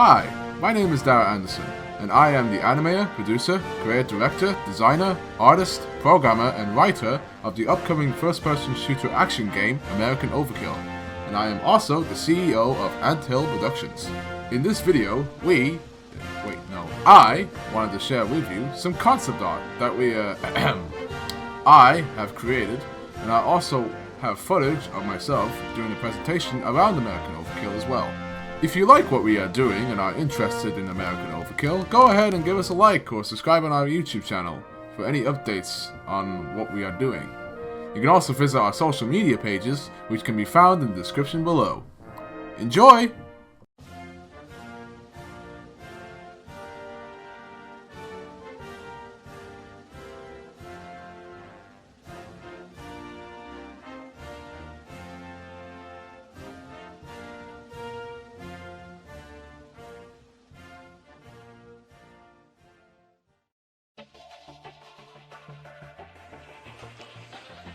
Hi, my name is Dara Anderson, and I am the animator, producer, creative director, designer, artist, programmer, and writer of the upcoming first-person shooter action game American Overkill, and I am also the CEO of Anthill Productions. In this video, I wanted to share with you some concept art that I have created, and I also have footage of myself doing the presentation around American Overkill as well. If you like what we are doing and are interested in American Overkill, go ahead and give us a like or subscribe on our YouTube channel for any updates on what we are doing. You can also visit our social media pages, which can be found in the description below. Enjoy!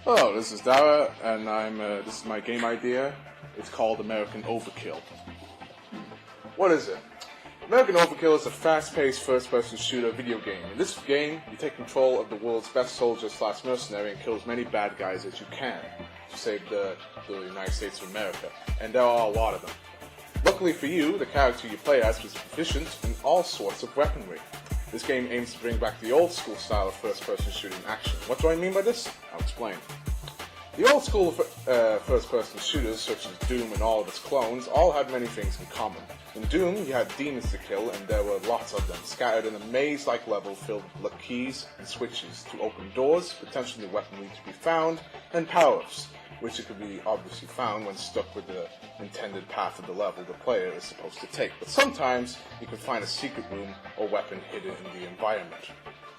Hello, this is Dara, and this is my game idea. It's called American Overkill. What is it? American Overkill is a fast-paced first-person shooter video game. In this game, you take control of the world's best soldier / mercenary and kill as many bad guys as you can to save the United States of America, and there are a lot of them. Luckily for you, the character you play as is proficient in all sorts of weaponry. This game aims to bring back the old school style of first-person shooting action. What do I mean by this? I'll explain. The old school first-person shooters, such as Doom and all of its clones, all had many things in common. In Doom, you had demons to kill, and there were lots of them, scattered in a maze-like level filled with keys and switches to open doors, potentially weaponry to be found, and power-ups, which could be obviously found when stuck with the intended path of the level the player is supposed to take. But sometimes you can find a secret room or weapon hidden in the environment.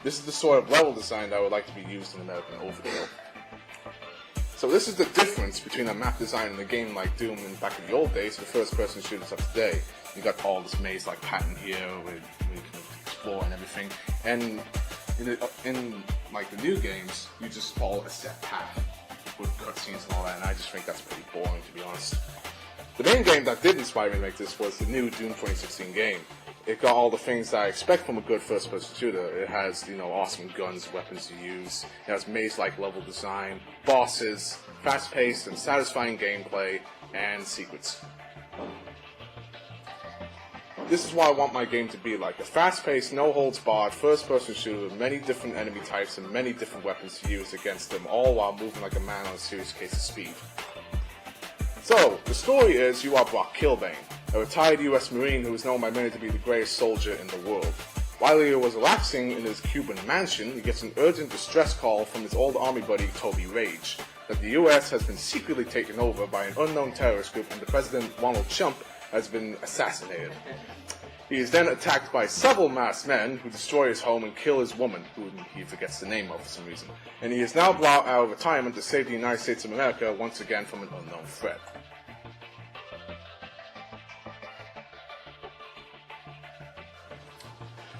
This is the sort of level design that would like to be used in American Overkill. So this is the difference between a map design in a game like Doom and back in the old days, the first-person shooters of today. You got all this maze-like pattern here where you can explore and everything. And in like the new games, you just follow a set path with cutscenes and all that, and I just think that's pretty boring, to be honest. The main game that did inspire me to make this was the new Doom 2016 game. It got all the things that I expect from a good first-person shooter. It has, awesome guns, weapons to use. It has maze-like level design, bosses, fast-paced and satisfying gameplay, and secrets. This is what I want my game to be like. A fast-paced, no-holds-barred, first-person shooter with many different enemy types and many different weapons to use against them, all while moving like a man on a serious case of speed. So, the story is you are Brock Kilbane, a retired US Marine who is known by many to be the greatest soldier in the world. While he was relaxing in his Cuban mansion, he gets an urgent distress call from his old army buddy Toby Rage, that the US has been secretly taken over by an unknown terrorist group and the President Donald Trump has been assassinated. He is then attacked by several masked men who destroy his home and kill his woman, whom he forgets the name of for some reason. And he is now brought out of retirement to save the United States of America once again from an unknown threat.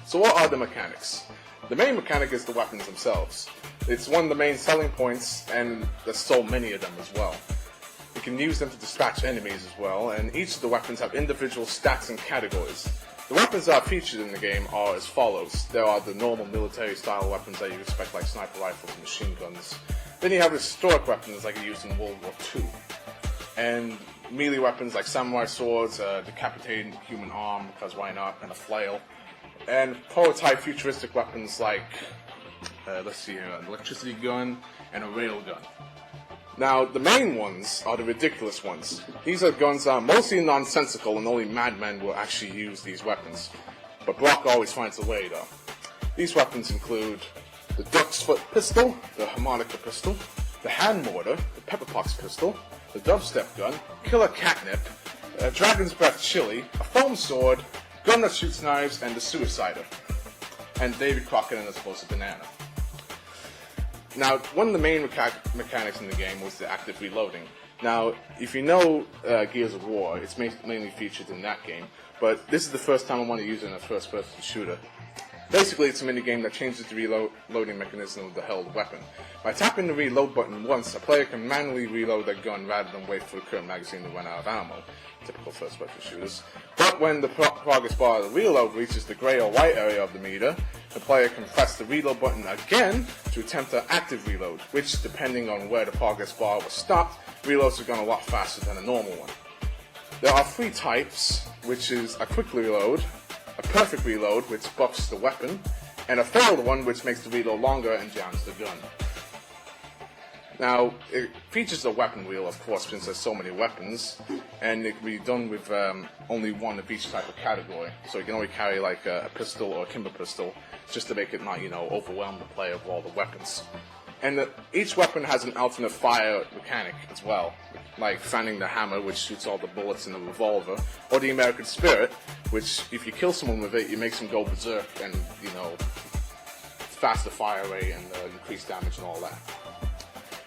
So what are the mechanics? The main mechanic is the weapons themselves. It's one of the main selling points, and there's so many of them as well. You can use them to dispatch enemies as well, and each of the weapons have individual stats and categories. The weapons that are featured in the game are as follows. There are the normal military-style weapons that you expect, like sniper rifles and machine guns. Then you have historic weapons like you used in World War II. And melee weapons like samurai swords, decapitated human arm, because why not, and a flail. And prototype futuristic weapons like, an electricity gun and a rail gun. Now, the main ones are the ridiculous ones. These are guns that are mostly nonsensical and only madmen will actually use these weapons. But Brock always finds a way, though. These weapons include the duck's foot pistol, the harmonica pistol, the hand mortar, the pepperpox pistol, the dubstep gun, killer catnip, dragon's breath chili, a foam sword, gun that shoots knives, and the suicider. And David Crockett and a supposed banana. Now, one of the main mechanics in the game was the active reloading. Now, if you know Gears of War, it's mainly featured in that game, but this is the first time I want to use it in a first-person shooter. Basically, it's a minigame that changes the reloading mechanism of the held weapon. By tapping the reload button once, a player can manually reload their gun rather than wait for the current magazine to run out of ammo. Typical first-person shooters. But when the progress bar of the reload reaches the grey or white area of the meter, the player can press the reload button again to attempt an active reload, which, depending on where the progress bar was stopped, reloads are going a lot faster than a normal one. There are 3 types, which is a quick reload, a perfect reload, which buffs the weapon, and a failed one, which makes the reload longer and jams the gun. Now, it features a weapon wheel, of course, since there's so many weapons, and it can be done with only one of each type of category. So you can only carry like a pistol or a kimber pistol, just to make it not, overwhelm the player with all the weapons. And each weapon has an alternate fire mechanic as well, like fanning the hammer, which shoots all the bullets in the revolver, or the American Spirit, which, if you kill someone with it, it makes them go berserk and, faster fire rate and increased damage and all that.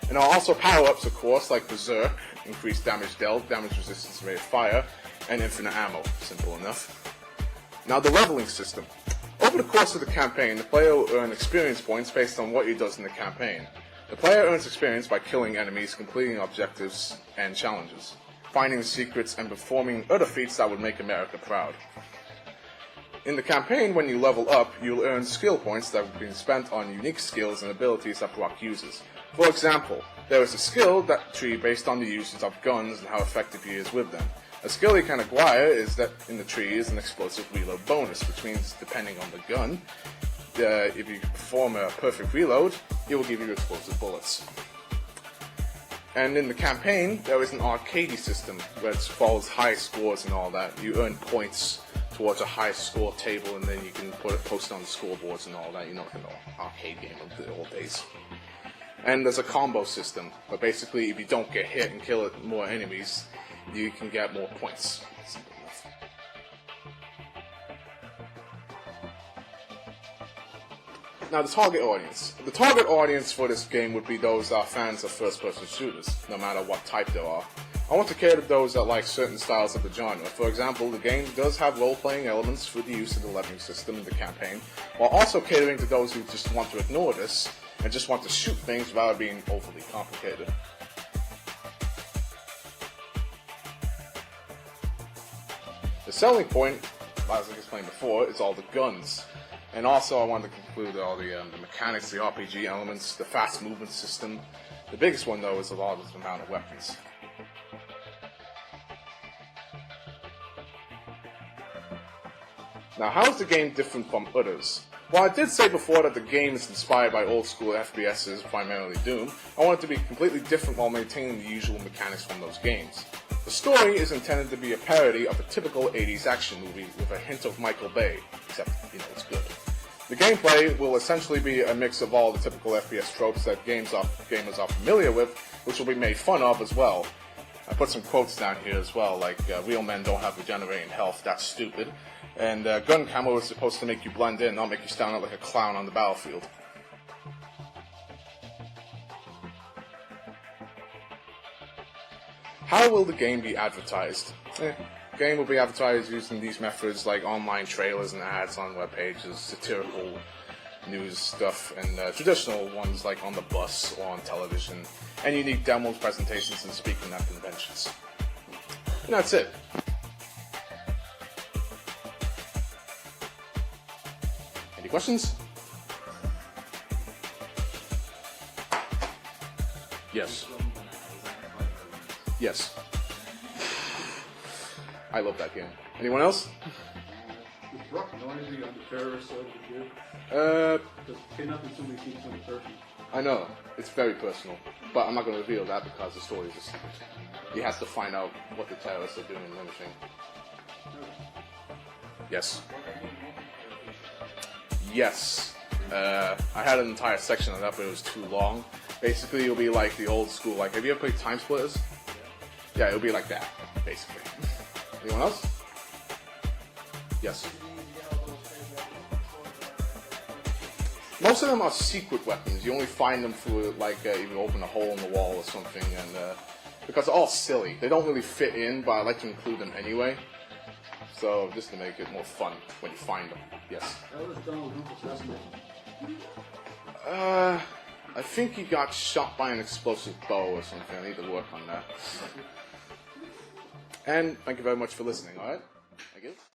And there are also power-ups, of course, like Berserk, increased damage dealt, damage resistance rate of fire, and infinite ammo. Simple enough. Now, the leveling system. Over the course of the campaign, the player will earn experience points based on what he does in the campaign. The player earns experience by killing enemies, completing objectives and challenges, finding secrets, and performing other feats that would make America proud. In the campaign, when you level up, you'll earn skill points that have been spent on unique skills and abilities that Brock uses. For example, there is a skill tree based on the usage of guns and how effective he is with them. A skill you can acquire is that in the tree is an explosive reload bonus, which means depending on the gun, if you perform a perfect reload, it will give you explosive bullets. And in the campaign, there is an arcade system where it follows high scores and all that. You earn points towards a high score table, and then you can post on the scoreboards and all that. Like an arcade game of the old days. And there's a combo system, but basically if you don't get hit and kill more enemies, you can get more points. Simple enough. Now, the target audience. The target audience for this game would be those that are fans of first-person shooters, no matter what type there are. I want to cater to those that like certain styles of the genre. For example, the game does have role-playing elements through the use of the leveling system in the campaign, while also catering to those who just want to ignore this and just want to shoot things without being overly complicated. The selling point, as I explained before, is all the guns. And also I wanted to conclude all the mechanics, the RPG elements, the fast movement system. The biggest one, though, is the largest amount of weapons. Now, how is the game different from others? While I did say before that the game is inspired by old school FPSs, primarily Doom, I want it to be completely different while maintaining the usual mechanics from those games. The story is intended to be a parody of a typical 80s action movie with a hint of Michael Bay, except, it's good. The gameplay will essentially be a mix of all the typical FPS tropes that gamers are familiar with, which will be made fun of as well. I put some quotes down here as well, like, real men don't have regenerating health, that's stupid. And gun camo is supposed to make you blend in, not make you stand out like a clown on the battlefield. How will the game be advertised? The game will be advertised using these methods like online trailers and ads on web pages, satirical news stuff, and traditional ones like on the bus or on television, and unique demos, presentations, and speaking at conventions. And that's it. Any questions? Yes. Yes. I love that game. Anyone else? Does Brock know anything about the terrorists over the year? Because it came up in so many people in Turkey. I know. It's very personal. But I'm not going to reveal that because the story is a secret. He has to find out what the terrorists are doing and everything. Yes. Yes. I had an entire section on that, but it was too long. Basically, it'll be like the old school, like, have you ever played Time Splitters? Yeah, it'll be like that, basically. Anyone else? Yes. Most of them are secret weapons. You only find them through, like, if you open a hole in the wall or something, and because they're all silly. They don't really fit in, but I like to include them anyway. So, just to make it more fun when you find them. Yes. How was Donald Trump assassinated? I think he got shot by an explosive bow or something. I need to work on that. And thank you very much for listening, alright? I guess.